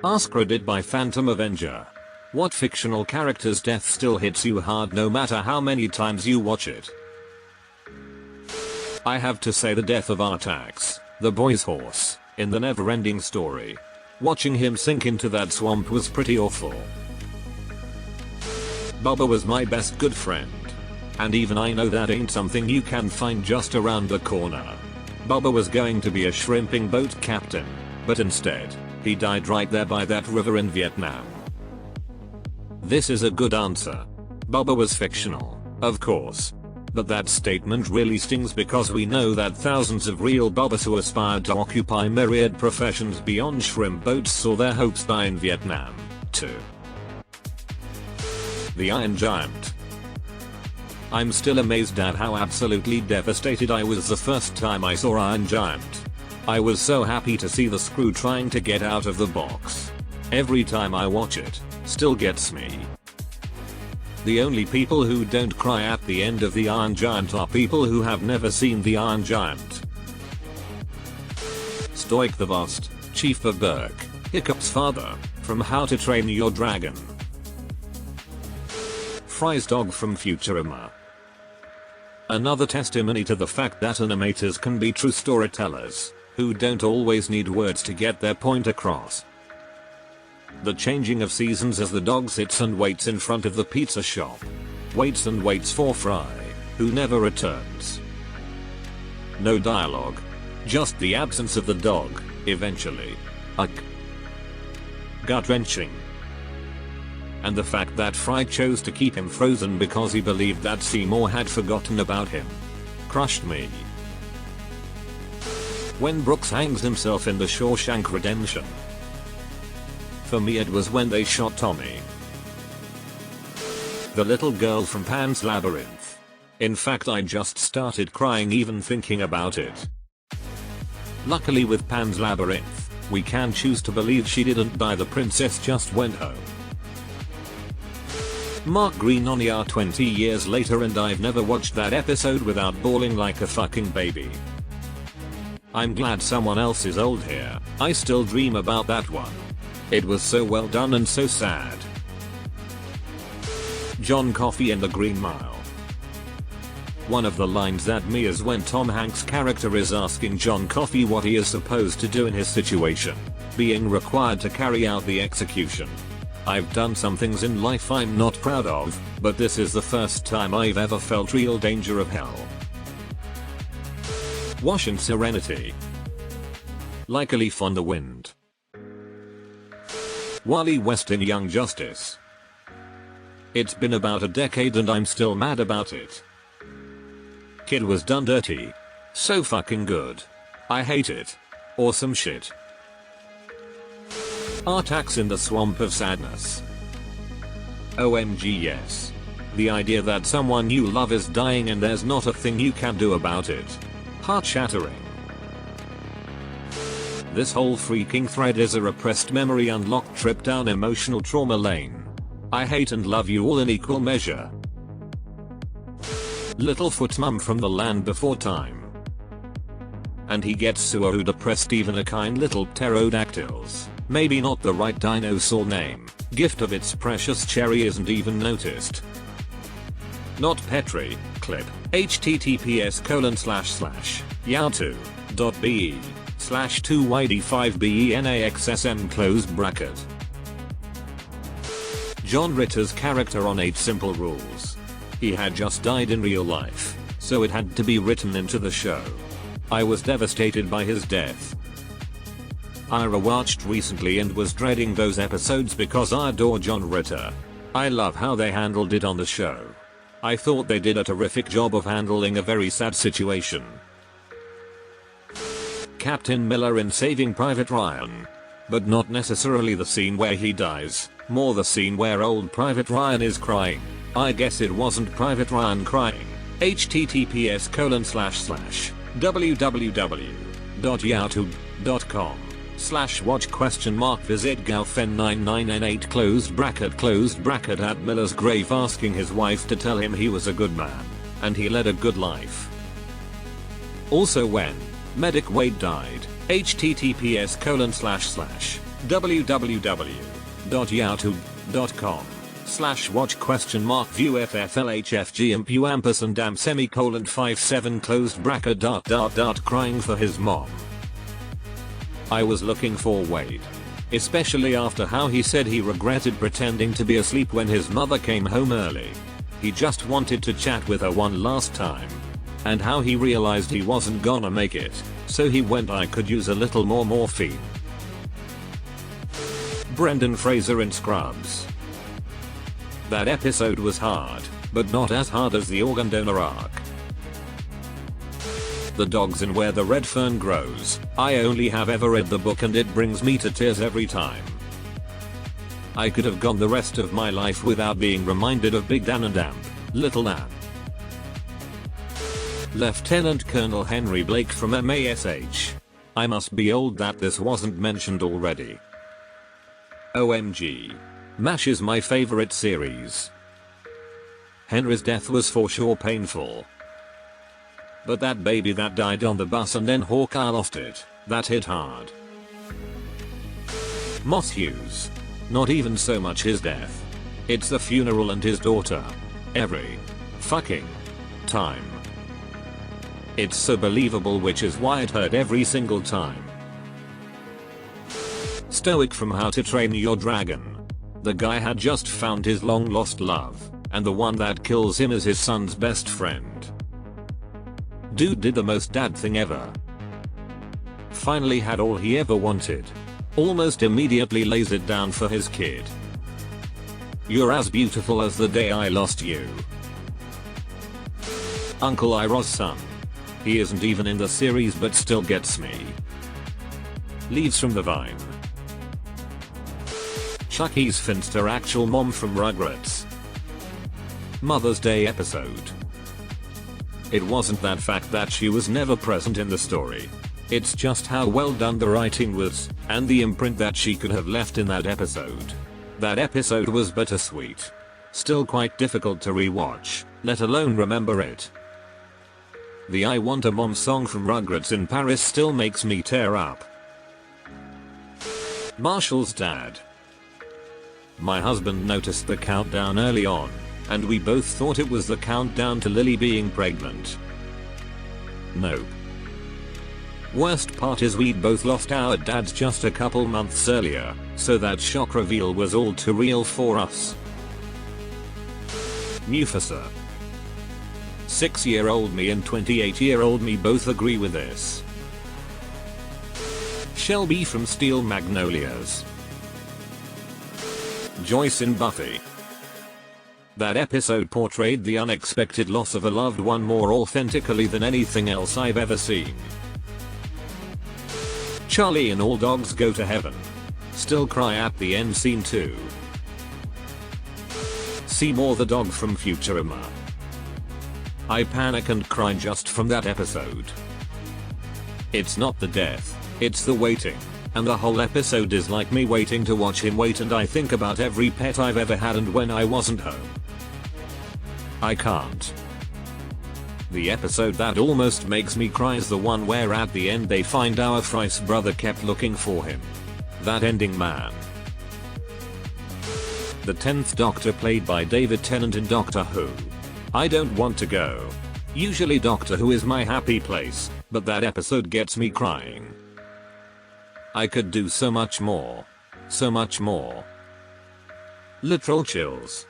AskReddit by Phantom Avenger. What fictional character's death still hits you hard no matter how many times you watch it? I have to say the death of Artax, the boy's horse, in the never-ending story. Watching him sink into that swamp was pretty awful. Bubba was my best good friend. And even I know that ain't something you can find just around the corner. Bubba was going to be a shrimping boat captain, but instead, he died right there by that river in Vietnam. This is a good answer. Bubba was fictional, of course. But that statement really stings because we know that thousands of real Bubbas who aspired to occupy myriad professions beyond shrimp boats saw their hopes die in Vietnam, too. The Iron Giant. I'm still amazed at how absolutely devastated I was the first time I saw Iron Giant. I was so happy to see the screw trying to get out of the box. Every time I watch it, still gets me. The only people who don't cry at the end of the Iron Giant are people who have never seen the Iron Giant. Stoic the Vast, Chief of Burke, Hiccup's father, from How to Train Your Dragon. Fry's dog from Futurama. Another testimony to the fact that animators can be true storytellers, who don't always need words to get their point across. The changing of seasons as the dog sits and waits in front of the pizza shop. Waits and waits for Fry, who never returns. No dialogue. Just the absence of the dog, eventually. Ugh. Gut-wrenching. And the fact that Fry chose to keep him frozen because he believed that Seymour had forgotten about him. Crushed me. When Brooks hangs himself in The Shawshank Redemption. For me it was when they shot Tommy. The little girl from Pan's Labyrinth. In fact, I just started crying even thinking about it. Luckily with Pan's Labyrinth, we can choose to believe she didn't die, the princess just went home. Mark Green on ER 20 years later and I've never watched that episode without bawling like a fucking baby. I'm glad someone else is old here. I still dream about that one. It was so well done and so sad. John Coffey in The Green Mile. One of the lines that me is when Tom Hanks' character is asking John Coffey what he is supposed to do in his situation, being required to carry out the execution. I've done some things in life I'm not proud of, but this is the first time I've ever felt real danger of hell. Wash in Serenity. Like a leaf on the wind. Wally West in Young Justice. It's been about a decade and I'm still mad about it. Kid was done dirty. So fucking good. I hate it. Awesome shit. Artax in the Swamp of Sadness. OMG yes. The idea that someone you love is dying and there's not a thing you can do about it. Heart-shattering. This whole freaking thread is a repressed memory unlocked trip down emotional trauma lane. I hate and love you all in equal measure. Littlefoot mum from The Land Before Time. And he gets Suaru depressed, even a kind little pterodactyls. Maybe not the right dinosaur name. Gift of its precious cherry isn't even noticed. Not Petri, clip. https://yahoo.be/2yd5benaxsm closed bracket. John Ritter's character on 8 Simple Rules. He had just died in real life, so it had to be written into the show. I was devastated by his death. I rewatched recently and was dreading those episodes because I adore John Ritter. I love how they handled it on the show. I thought they did a terrific job of handling a very sad situation. Captain Miller in Saving Private Ryan. But not necessarily the scene where he dies, more the scene where old Private Ryan is crying. I guess it wasn't Private Ryan crying. https://www.yahoo.com/watch?? Visit galfen99n8 closed bracket at Miller's grave asking his wife to tell him he was a good man and he led a good life. Also when Medic Wade died, https:// www.youtube.com/watch?mark view fflhfg.view_57 crying for his mom. I was looking for Wade. Especially after how he said he regretted pretending to be asleep when his mother came home early. He just wanted to chat with her one last time. And how he realized he wasn't gonna make it, so he went, I could use a little more morphine. Brendan Fraser in Scrubs. That episode was hard, but not as hard as the organ donor arc. The dogs in Where the Red Fern Grows. I only have ever read the book and it brings me to tears every time. I could have gone the rest of my life without being reminded of Big Dan and Amp, Little Ann. Lieutenant Colonel Henry Blake from MASH. I must be old that this wasn't mentioned already. OMG. MASH is my favorite series. Henry's death was for sure painful. But that baby that died on the bus and then Hawkeye lost it, that hit hard. Moss Hughes. Not even so much his death. It's the funeral and his daughter. Every fucking time. It's so believable, which is why it hurt every single time. Stoic from How to Train Your Dragon. The guy had just found his long lost love, and the one that kills him is his son's best friend. Dude did the most dad thing ever. Finally had all he ever wanted. Almost immediately lays it down for his kid. You're as beautiful as the day I lost you. Uncle Iroh's son. He isn't even in the series but still gets me. Leaves from the Vine. Chucky's Finster actual mom from Rugrats. Mother's Day episode. It wasn't that fact that she was never present in the story. It's just how well done the writing was, and the imprint that she could have left in that episode. That episode was bittersweet. Still quite difficult to rewatch, let alone remember it. The I Want a Mom song from Rugrats in Paris still makes me tear up. Marshall's dad. My husband noticed the countdown early on, and we both thought it was the countdown to Lily being pregnant. Nope. Worst part is we'd both lost our dads just a couple months earlier, so that shock reveal was all too real for us. Mufasa. 6-year-old me and 28-year-old me both agree with this. Shelby from Steel Magnolias. Joyce in Buffy. That episode portrayed the unexpected loss of a loved one more authentically than anything else I've ever seen. Charlie in All Dogs Go to Heaven. Still cry at the end scene too. Seymour the dog from Futurama. I panic and cry just from that episode. It's not the death, it's the waiting, and the whole episode is like me waiting to watch him wait, and I think about every pet I've ever had and when I wasn't home. I can't. The episode that almost makes me cry is the one where at the end they find our Fry's brother kept looking for him. That ending, man. The 10th Doctor played by David Tennant in Doctor Who. I don't want to go. Usually Doctor Who is my happy place, but that episode gets me crying. I could do so much more. So much more. Literal chills.